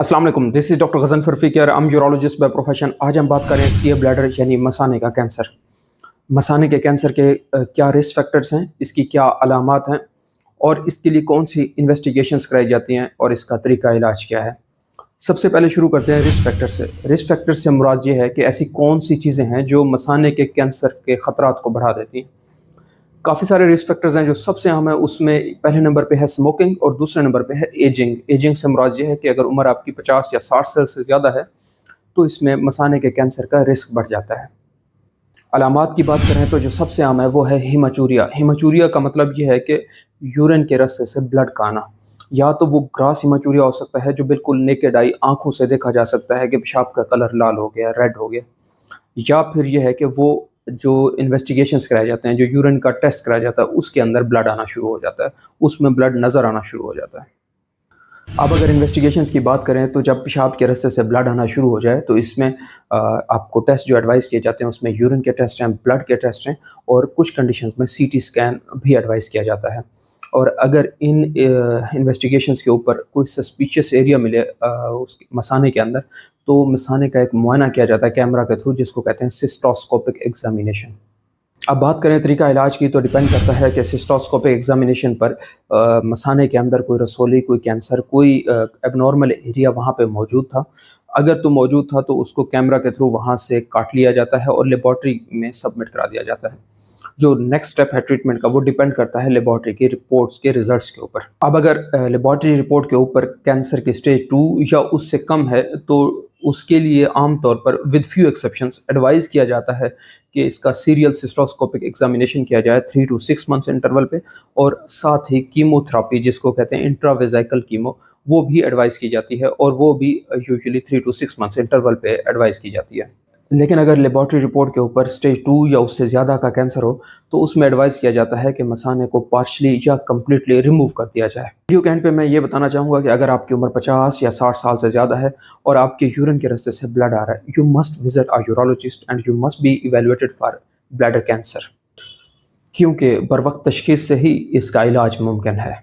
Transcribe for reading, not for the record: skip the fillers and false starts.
अस्सलाम वालेकुम, this is doctor Ghazan Farfi, I am urologist by profession. आज हम बात करें सी ए ब्लैडर यानी मसाने का कैंसर। मसाने के कैंसर के क्या रिस्क फैक्टर्स हैं, इसकी क्या अलामात हैं और इसके लिए कौन सी इन्वेस्टिगेशंस कराई जाती हैं और इसका तरीका इलाज क्या है। सबसे पहले शुरू करते हैं रिस्क फैक्टर से। रिस्क फैक्टर से मुराद ये है कि ऐसी कौन सी चीज़ें हैं जो मसाने के कैंसर के ख़तरात को बढ़ा देती हैं। काफ़ी सारे रिस्क फैक्टर्स हैं, जो सबसे अहम है उसमें पहले नंबर पे है स्मोकिंग और दूसरे नंबर पे है एजिंग। एजिंग से मुराद ये है कि अगर उम्र आपकी 50 या 60 साल से ज़्यादा है तो इसमें मसाने के कैंसर का रिस्क बढ़ जाता है। अलामात की बात करें तो जो सबसे आम है वो है हीमाचूरिया। हीमाचूरिया का मतलब ये है कि यूरिन के रास्ते से ब्लड का आना। या तो वो ग्रास हीमाचूरिया हो सकता है जो बिल्कुल नेकेड आई आँखों से देखा जा सकता है कि पेशाब का कलर लाल हो गया, रेड हो गया। या फिर ये है कि वो जो इन्वेस्टिगेशंस कराए जाते हैं, जो यूरिन का टेस्ट कराया जाता है, उसके अंदर ब्लड आना शुरू हो जाता है, उसमें ब्लड नज़र आना शुरू हो जाता है। अब अगर इन्वेस्टिगेशंस की बात करें तो जब पेशाब के रास्ते से ब्लड आना शुरू हो जाए तो इसमें आपको टेस्ट जो एडवाइस किए जाते हैं उसमें यूरिन के टेस्ट हैं, ब्लड के टेस्ट हैं और कुछ कंडीशंस में सीटी स्कैन भी एडवाइस किया जाता है। और अगर इन इन्वेस्टिगेशंस के ऊपर कोई सस्पिशियस एरिया मिले उस मसाने के अंदर, तो मसाने का एक मुआयना किया जाता है कैमरा के थ्रू, जिसको कहते हैं सिस्टोस्कोपिक एग्जामिनेशन। अब बात करें तरीका इलाज की तो डिपेंड करता है कि सिस्टोस्कोपिक एग्जामिनेशन पर मसाने के अंदर कोई रसोली, कोई कैंसर, कोई एबनॉर्मल एरिया वहाँ पे मौजूद था। अगर तो मौजूद था तो उसको कैमरा के थ्रू वहाँ से काट लिया जाता है और लेबॉर्ट्री में सबमिट करा दिया जाता है। जो नेक्स्ट स्टेप है ट्रीटमेंट का वो डिपेंड करता है लेबॉर्ट्री की रिपोर्ट्स के रिजल्ट्स के ऊपर। अब अगर लेबॉर्ट्री रिपोर्ट के ऊपर कैंसर की स्टेज 2 या उससे कम है तो उसके लिए आम तौर पर विद फ्यू एक्सेप्शंस एडवाइस किया जाता है कि इसका सीरियल सिस्टोस्कोपिक एग्जामिनेशन किया जाए 3 to 6 मंथ्स इंटरवल पे, और साथ ही कीमोथेरेपी जिसको कहते हैं इंट्रावेज़ाइकल कीमो, वो भी एडवाइस की जाती है और वो भी यूजुअली 3 to 6 मंथ्स इंटरवल पे एडवाइस की जाती है। लेकिन अगर लेबॉर्ट्री रिपोर्ट के ऊपर स्टेज 2 या उससे ज़्यादा का कैंसर हो तो उसमें एडवाइस किया जाता है कि मसाने को पार्शली या कम्प्लीटली रिमूव कर दिया जाए। वीडियो के एंड पे मैं ये बताना चाहूँगा कि अगर आपकी उम्र 50 या 60 साल से ज़्यादा है और आपके यूरिन के रास्ते से ब्लड आ रहा है, you must visit a urologist and you must be evaluated for bladder cancer, क्योंकि बर वक्त तशखीस से ही इसका इलाज मुमकिन है।